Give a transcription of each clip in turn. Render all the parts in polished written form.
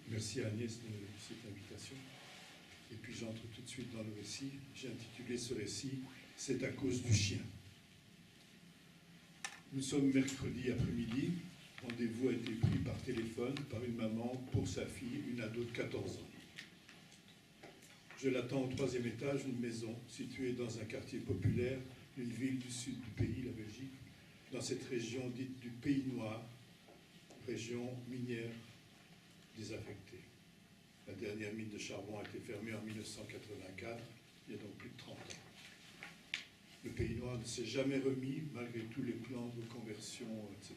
Merci à Agnès de cette invitation. Et puis j'entre tout de suite dans le récit. J'ai intitulé ce récit « C'est à cause du chien ». Nous sommes mercredi après-midi. Rendez-vous a été pris par téléphone par une maman pour sa fille, une ado de 14 ans. Je l'attends au 3e étage d'une maison située dans un quartier populaire d'une ville du sud du pays, la Belgique, dans cette région dite du Pays Noir, région minière désaffectée. La dernière mine de charbon a été fermée en 1984, il y a donc plus de 30 ans. Le Pays Noir ne s'est jamais remis, malgré tous les plans de conversion, etc.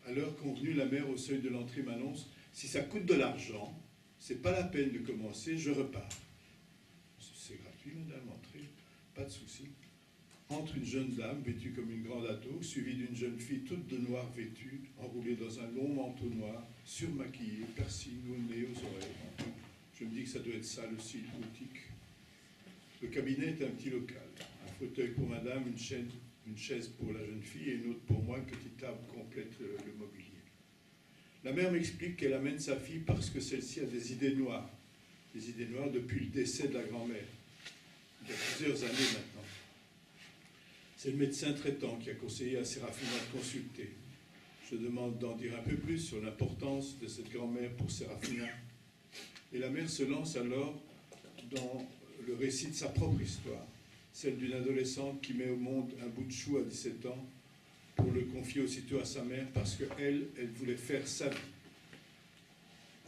À l'heure convenue, la mère au seuil de l'entrée m'annonce « Si ça coûte de l'argent, c'est pas la peine de commencer, je repars. » C'est gratuit, madame, entrez, pas de souci. Entre une jeune dame vêtue comme une grande ado, suivie d'une jeune fille toute de noir vêtue, enroulée dans un long manteau noir, surmaquillée, piercing au nez, aux oreilles. Je me dis que ça doit être ça, le style gothique. Le cabinet est un petit local. Un fauteuil pour madame, une chaise pour la jeune fille et une autre pour moi, une petite table complète le mobilier. La mère m'explique qu'elle amène sa fille parce que celle-ci a des idées noires depuis le décès de la grand-mère, il y a plusieurs années maintenant. C'est le médecin traitant qui a conseillé à Séraphina de consulter. Je demande d'en dire un peu plus sur l'importance de cette grand-mère pour Séraphina. Et la mère se lance alors dans le récit de sa propre histoire, celle d'une adolescente qui met au monde un bout de chou à 17 ans pour le confier aussitôt à sa mère parce qu'elle voulait faire sa vie.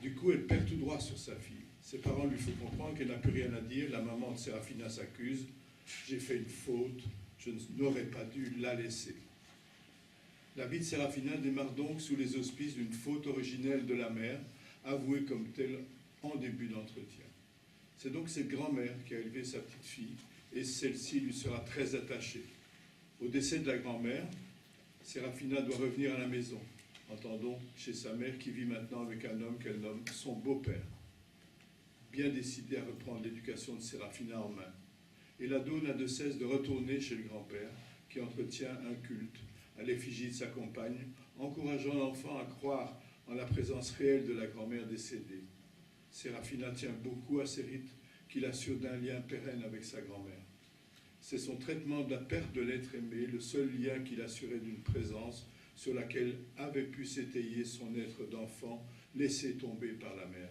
Du coup, elle perd tout droit sur sa fille. Ses parents lui font comprendre qu'elle n'a plus rien à dire. La maman de Séraphina s'accuse. « J'ai fait une faute, je n'aurais pas dû la laisser. » La vie de Séraphina démarre donc sous les auspices d'une faute originelle de la mère, avouée comme telle en début d'entretien. C'est donc cette grand-mère qui a élevé sa petite fille, et celle-ci lui sera très attachée. Au décès de la grand-mère, Séraphina doit revenir à la maison, entendons, chez sa mère qui vit maintenant avec un homme qu'elle nomme son beau-père. Bien décidé à reprendre l'éducation de Séraphina en main. Et l'ado n'a de cesse de retourner chez le grand-père, qui entretient un culte à l'effigie de sa compagne, encourageant l'enfant à croire en la présence réelle de la grand-mère décédée. Séraphina tient beaucoup à ces rites qui l'assurent d'un lien pérenne avec sa grand-mère. C'est son traitement de la perte de l'être aimé, le seul lien qui l'assurait d'une présence sur laquelle avait pu s'étayer son être d'enfant laissé tomber par la mère.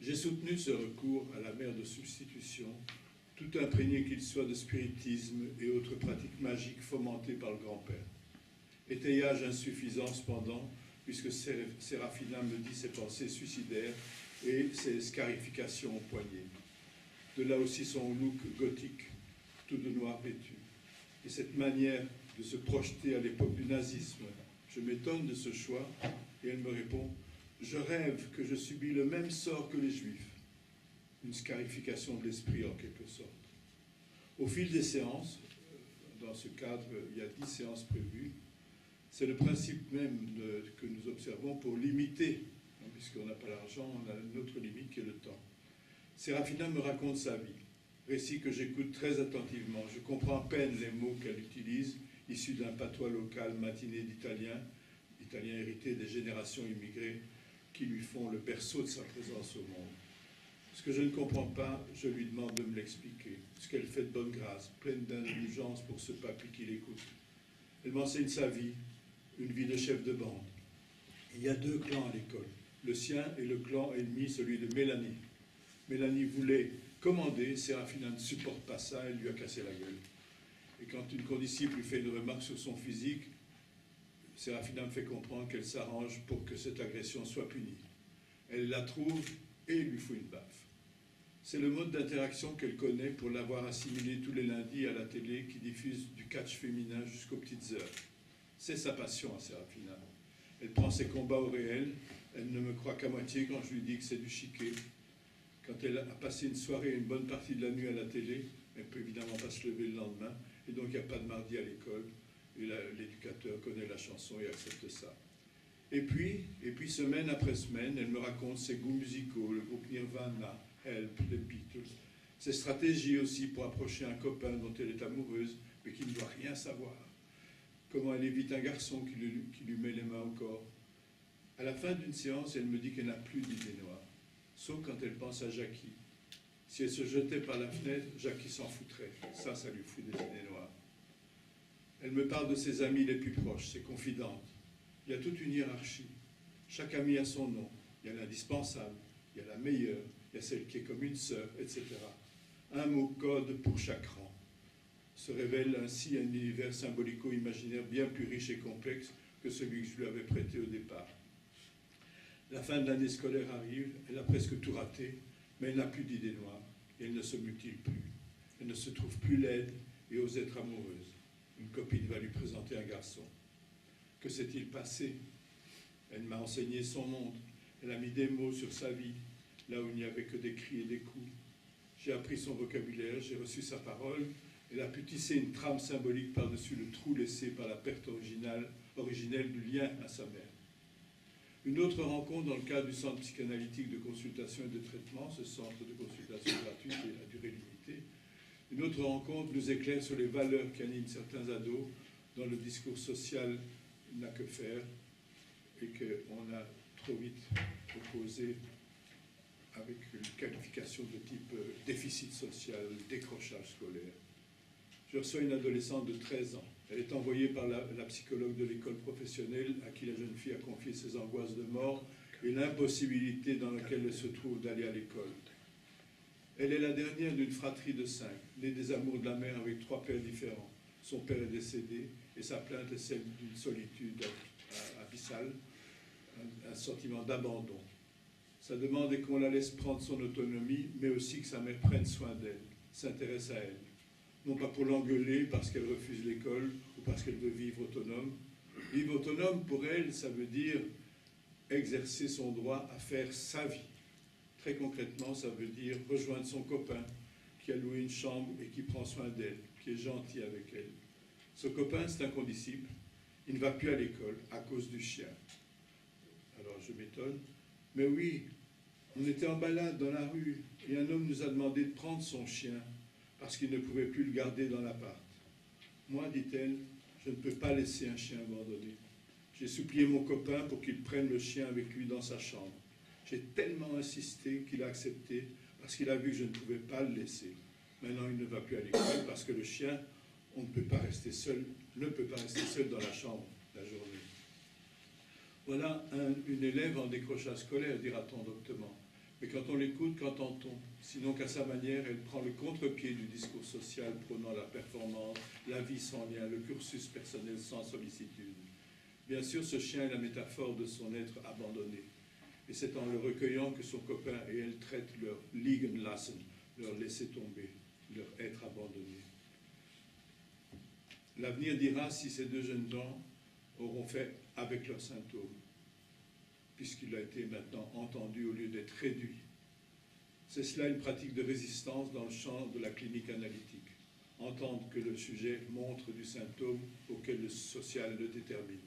J'ai soutenu ce recours à la mère de substitution, tout imprégné qu'il soit de spiritisme et autres pratiques magiques fomentées par le grand-père. Étayage insuffisant cependant, puisque Séraphina me dit ses pensées suicidaires et ses scarifications au poignet. De là aussi son look gothique, tout de noir vêtu. Et cette manière de se projeter à l'époque du nazisme. Je m'étonne de ce choix, et elle me répond « Je rêve que je subis le même sort que les Juifs. » Une scarification de l'esprit en quelque sorte. Au fil des séances, dans ce cadre, il y a 10 séances prévues, c'est le principe même que nous observons pour limiter, puisqu'on n'a pas l'argent, on a une autre limite qui est le temps. Séraphina me raconte sa vie, récit que j'écoute très attentivement. Je comprends à peine les mots qu'elle utilise, issus d'un patois local matiné d'italien hérité des générations immigrées qui lui font le berceau de sa présence au monde. Ce que je ne comprends pas, je lui demande de me l'expliquer, ce qu'elle fait de bonne grâce, pleine d'indulgence pour ce papy qui l'écoute. Elle m'enseigne sa vie, une vie de chef de bande. Il y a 2 clans à l'école, le sien et le clan ennemi, celui de Mélanie. Mélanie voulait commander, Séraphina ne supporte pas ça, elle lui a cassé la gueule. Et quand une condisciple lui fait une remarque sur son physique, Séraphina me fait comprendre qu'elle s'arrange pour que cette agression soit punie. Elle la trouve et lui fout une baffe. C'est le mode d'interaction qu'elle connaît pour l'avoir assimilé tous les lundis à la télé qui diffuse du catch féminin jusqu'aux petites heures. C'est sa passion à Séraphina. Elle prend ses combats au réel, elle ne me croit qu'à moitié quand je lui dis que c'est du chiquet. Quand elle a passé une soirée et une bonne partie de la nuit à la télé, elle ne peut évidemment pas se lever le lendemain, et donc il n'y a pas de mardi à l'école, et l'éducateur connaît la chanson et accepte ça. Et puis, semaine après semaine, elle me raconte ses goûts musicaux, le groupe Nirvana, Help, les Beatles, ses stratégies aussi pour approcher un copain dont elle est amoureuse, mais qui ne doit rien savoir. Comment elle évite un garçon qui lui met les mains au corps. À la fin d'une séance, elle me dit qu'elle n'a plus d'idées noires, sauf quand elle pense à Jackie. Si elle se jetait par la fenêtre, Jackie s'en foutrait. Ça lui fout des idées noires. Elle me parle de ses amis les plus proches, ses confidentes. Il y a toute une hiérarchie. Chaque ami a son nom. Il y a l'indispensable, il y a la meilleure, il y a celle qui est comme une sœur, etc. Un mot code pour chaque rang. Se révèle ainsi un univers symbolico-imaginaire bien plus riche et complexe que celui que je lui avais prêté au départ. La fin de l'année scolaire arrive, elle a presque tout raté, mais elle n'a plus d'idées noires, et elle ne se mutile plus. Elle ne se trouve plus laide et ose être amoureuse. Une copine va lui présenter un garçon. Que s'est-il passé? Elle m'a enseigné son monde. Elle a mis des mots sur sa vie, là où il n'y avait que des cris et des coups. J'ai appris son vocabulaire, j'ai reçu sa parole. Elle a pu tisser une trame symbolique par-dessus le trou laissé par la perte originelle du lien à sa mère. Une autre rencontre dans le cadre du centre psychanalytique de consultation et de traitement, ce centre de consultation gratuite et à durée limitée. Une autre rencontre nous éclaire sur les valeurs qui animent certains ados dont le discours social n'a que faire et qu'on a trop vite opposé avec une qualification de type déficit social, décrochage scolaire. Je reçois une adolescente de 13 ans. Elle est envoyée par la psychologue de l'école professionnelle à qui la jeune fille a confié ses angoisses de mort et l'impossibilité dans laquelle elle se trouve d'aller à l'école. Elle est la dernière d'une fratrie de 5, née des amours de la mère avec 3 pères différents. Son père est décédé et sa plainte est celle d'une solitude abyssale, un sentiment d'abandon. Sa demande est qu'on la laisse prendre son autonomie, mais aussi que sa mère prenne soin d'elle, s'intéresse à elle. Non pas pour l'engueuler parce qu'elle refuse l'école ou parce qu'elle veut vivre autonome. Vivre autonome, pour elle, ça veut dire exercer son droit à faire sa vie. Très concrètement, ça veut dire rejoindre son copain qui a loué une chambre et qui prend soin d'elle, qui est gentil avec elle. Ce copain, c'est un condisciple. Il ne va plus à l'école à cause du chien. Alors je m'étonne. Mais oui, on était en balade dans la rue et un homme nous a demandé de prendre son chien parce qu'il ne pouvait plus le garder dans l'appart. Moi, dit-elle, je ne peux pas laisser un chien abandonné. J'ai supplié mon copain pour qu'il prenne le chien avec lui dans sa chambre. J'ai tellement insisté qu'il a accepté parce qu'il a vu que je ne pouvais pas le laisser. Maintenant, il ne va plus à l'école parce que le chien, on ne peut pas rester seul dans la chambre la journée. Voilà une élève en décrochage scolaire, dira-t-on doctement. Mais quand on l'écoute, qu'entend-on? Sinon qu'à sa manière, elle prend le contre-pied du discours social prônant la performance, la vie sans lien, le cursus personnel sans sollicitude. Bien sûr, ce chien est la métaphore de son être abandonné. Et c'est en le recueillant que son copain et elle traitent leur liegen lassen, leur laisser tomber, leur être abandonné. L'avenir dira si ces deux jeunes gens auront fait avec leurs symptômes, puisqu'il a été maintenant entendu au lieu d'être réduit. C'est cela une pratique de résistance dans le champ de la clinique analytique. Entendre que le sujet montre du symptôme auquel le social le détermine.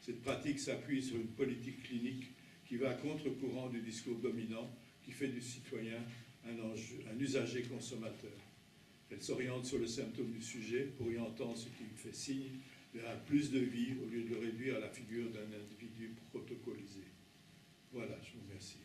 Cette pratique s'appuie sur une politique clinique qui va à contre-courant du discours dominant qui fait du citoyen un usager consommateur. Elle s'oriente sur le symptôme du sujet pour y entendre ce qui lui fait signe vers plus de vie au lieu de le réduire à la figure d'un individu protocolisé. Voilà, je vous remercie.